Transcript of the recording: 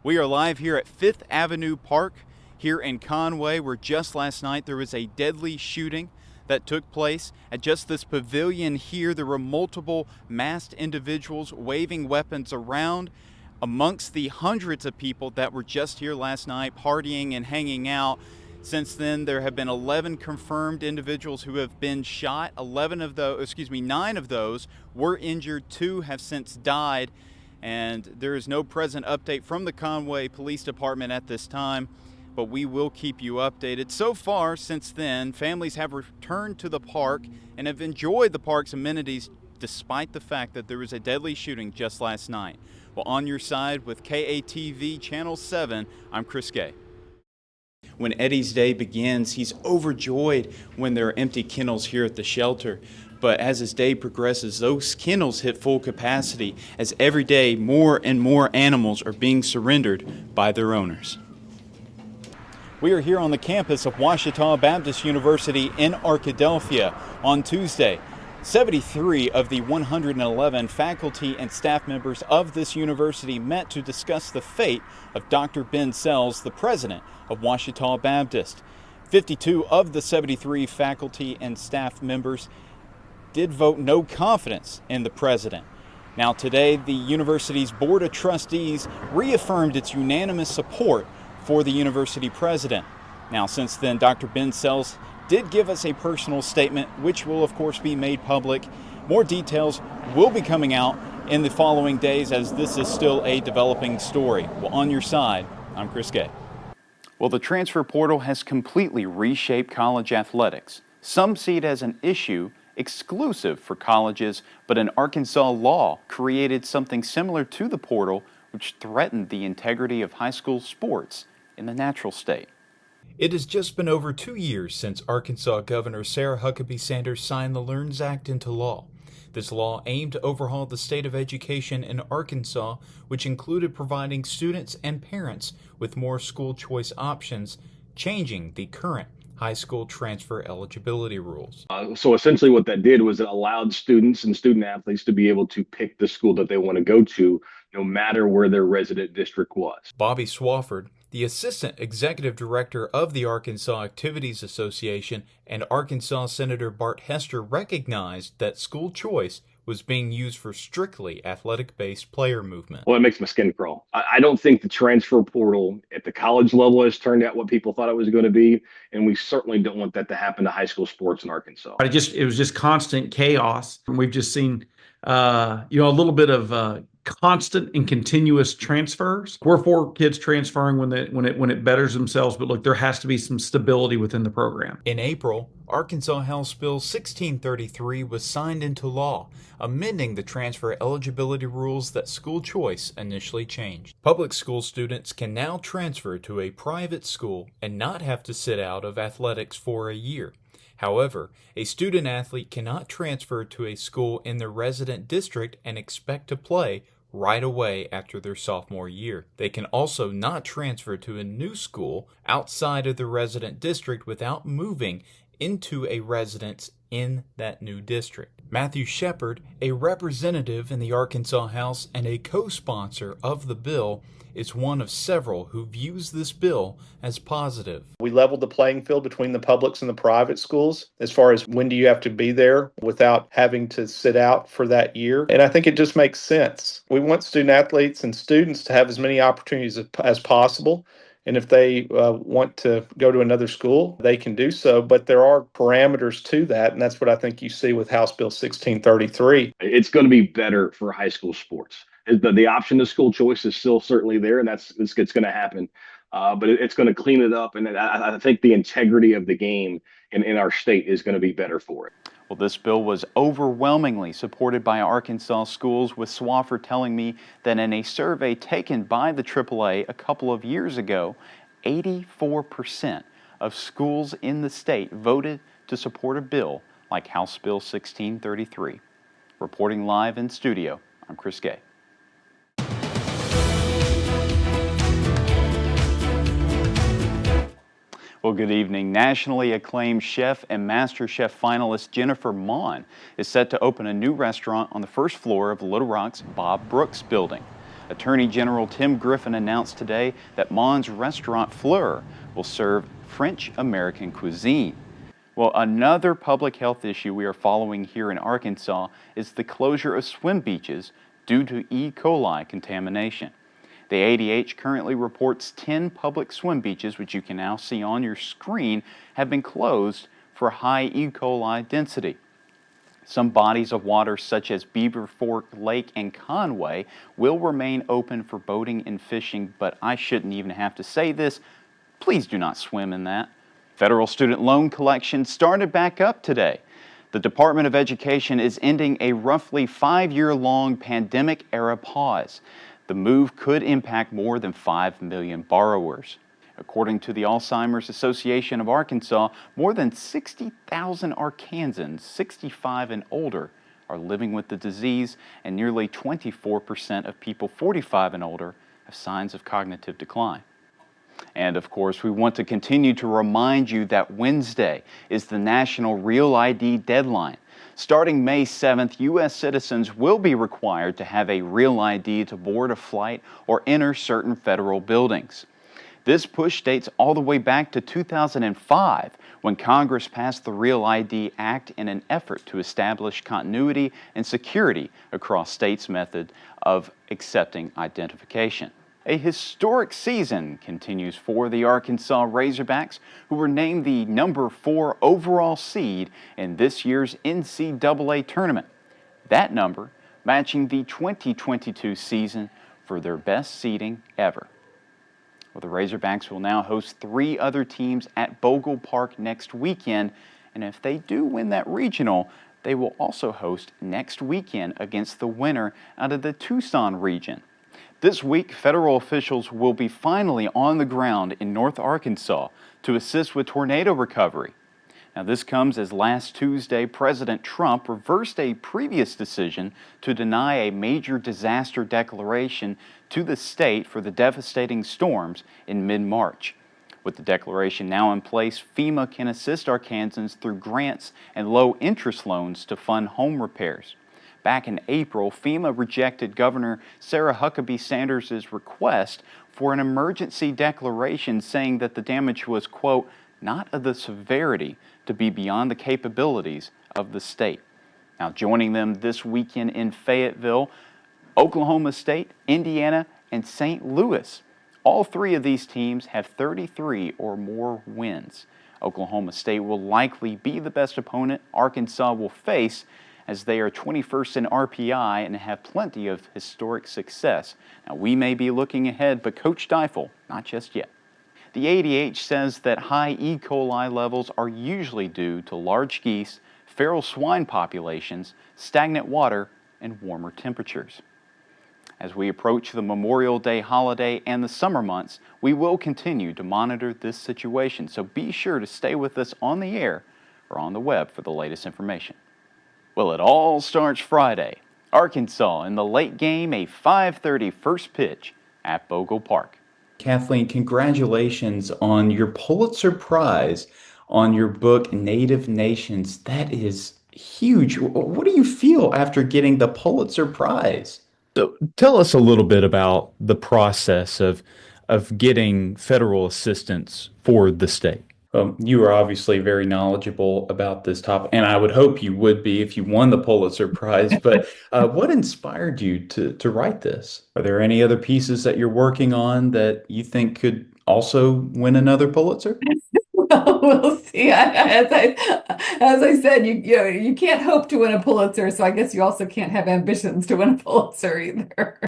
We are live here at 5th Avenue Park here in Conway, where just last night there was a deadly shooting that took place. At just this pavilion here, there were multiple masked individuals waving weapons around amongst the hundreds of people that were just here last night partying and hanging out. Since then, there have been 11 confirmed individuals who have been shot. 9 of those were injured. 2 have since died. And there is no present update from the Conway Police Department at this time, but we will keep you updated. So far, since then, families have returned to the park and have enjoyed the park's amenities despite the fact that there was a deadly shooting just last night. Well, on your side with KATV Channel 7, I'm Chris Gay. When Eddie's day begins, he's overjoyed when there are empty kennels here at the shelter. But as his day progresses, those kennels hit full capacity as every day more and more animals are being surrendered by their owners. We are here on the campus of Ouachita Baptist University in Arkadelphia on Tuesday. 73 of the 111 faculty and staff members of this university met to discuss the fate of Dr. Ben Sells, the president of Ouachita Baptist. 52 of the 73 faculty and staff members did vote no confidence in the president. Now today, the university's Board of Trustees reaffirmed its unanimous support for the university president. Now since then, Dr. Ben Sells did give us a personal statement, which will of course be made public. More details will be coming out in the following days as this is still a developing story. Well, on your side, I'm Chris Gay. Well, the transfer portal has completely reshaped college athletics. Some see it as an issue exclusive for colleges, but an Arkansas law created something similar to the portal, which threatened the integrity of high school sports in the natural state. It has just been over 2 years since Arkansas Governor Sarah Huckabee Sanders signed the LEARNS Act into law. This law aimed to overhaul the state of education in Arkansas, which included providing students and parents with more school choice options, changing the current high school transfer eligibility rules. So essentially what that did was it allowed students and student athletes to be able to pick the school that they want to go to, no matter where their resident district was. Bobby Swafford, the Assistant Executive Director of the Arkansas Activities Association, and Arkansas Senator Bart Hester recognized that school choice was being used for strictly athletic-based player movement. Well, it makes my skin crawl. I don't think the transfer portal at the college level has turned out what people thought it was going to be, and we certainly don't want that to happen to high school sports in Arkansas. It was just constant chaos. We've just seen, a little bit of constant and continuous transfers. We're for kids transferring when it betters themselves, but look, there has to be some stability within the program. In April, Arkansas House Bill 1633 was signed into law, amending the transfer eligibility rules that school choice initially changed. Public school students can now transfer to a private school and not have to sit out of athletics for a year. However, a student athlete cannot transfer to a school in their resident district and expect to play right away after their sophomore year. They can also not transfer to a new school outside of the resident district without moving into a residence in that new district. Matthew Shepard, a representative in the Arkansas House and a co-sponsor of the bill, is one of several who views this bill as positive. We leveled the playing field between the publics and the private schools as far as when do you have to be there without having to sit out for that year. And I think it just makes sense. We want student athletes and students to have as many opportunities as possible. And if they want to go to another school, they can do so. But there are parameters to that. And that's what I think you see with House Bill 1633. It's going to be better for high school sports. The option to school choice is still certainly there, and it's going to happen. But it's going to clean it up. And I think the integrity of the game in our state is going to be better for it. Well, this bill was overwhelmingly supported by Arkansas schools, with Swafford telling me that in a survey taken by the AAA a couple of years ago, 84% of schools in the state voted to support a bill like House Bill 1633. Reporting live in studio, I'm Chris Gay. Well, good evening. Nationally acclaimed chef and Master Chef finalist Jennifer Mon is set to open a new restaurant on the first floor of Little Rock's Bob Brooks building. Attorney General Tim Griffin announced today that Mons Restaurant Fleur will serve French-American cuisine. Well, another public health issue we are following here in Arkansas is the closure of swim beaches due to E. coli contamination. The ADH currently reports 10 public swim beaches, which you can now see on your screen, have been closed for high E. coli density. Some bodies of water, such as Beaver Fork Lake and Conway, will remain open for boating and fishing, but I shouldn't even have to say this. Please do not swim in that. Federal student loan collection started back up today. The Department of Education is ending a roughly 5-year-long pandemic-era pause. The move could impact more than 5 million borrowers. According to the Alzheimer's Association of Arkansas, more than 60,000 Arkansans 65 and older are living with the disease, and nearly 24% of people 45 and older have signs of cognitive decline. And of course, we want to continue to remind you that Wednesday is the National Real ID deadline. Starting May 7th, U.S. citizens will be required to have a real ID to board a flight or enter certain federal buildings. This push dates all the way back to 2005, when Congress passed the Real ID Act in an effort to establish continuity and security across states' method of accepting identification. A historic season continues for the Arkansas Razorbacks, who were named the number 4 overall seed in this year's NCAA tournament. That number matching the 2022 season for their best seeding ever. Well, the Razorbacks will now host 3 other teams at Bogle Park next weekend, and if they do win that regional, they will also host next weekend against the winner out of the Tucson region. This week, federal officials will be finally on the ground in North Arkansas to assist with tornado recovery. Now, this comes as last Tuesday, President Trump reversed a previous decision to deny a major disaster declaration to the state for the devastating storms in mid-March. With the declaration now in place, FEMA can assist Arkansans through grants and low-interest loans to fund home repairs. Back in April, FEMA rejected Governor Sarah Huckabee Sanders' request for an emergency declaration, saying that the damage was, quote, not of the severity to be beyond the capabilities of the state. Now, joining them this weekend in Fayetteville, Oklahoma State, Indiana, and St. Louis. All 3 of these teams have 33 or more wins. Oklahoma State will likely be the best opponent Arkansas will face, as they are 21st in RPI and have plenty of historic success. Now, we may be looking ahead, but Coach Deifel, not just yet. The ADH says that high E. coli levels are usually due to large geese, feral swine populations, stagnant water, and warmer temperatures. As we approach the Memorial Day holiday and the summer months, we will continue to monitor this situation, so be sure to stay with us on the air or on the web for the latest information. Well, it all starts Friday. Arkansas in the late game, a 5:30 first pitch at Bogle Park. Kathleen, congratulations on your Pulitzer Prize on your book, Native Nations. That is huge. What do you feel after getting the Pulitzer Prize? So tell us a little bit about the process of getting federal assistance for the state. You are obviously very knowledgeable about this topic, and I would hope you would be if you won the Pulitzer Prize. But what inspired you to write this? Are there any other pieces that you're working on that you think could also win another Pulitzer? Well, we'll see. As I said, you can't hope to win a Pulitzer, so I guess you also can't have ambitions to win a Pulitzer either.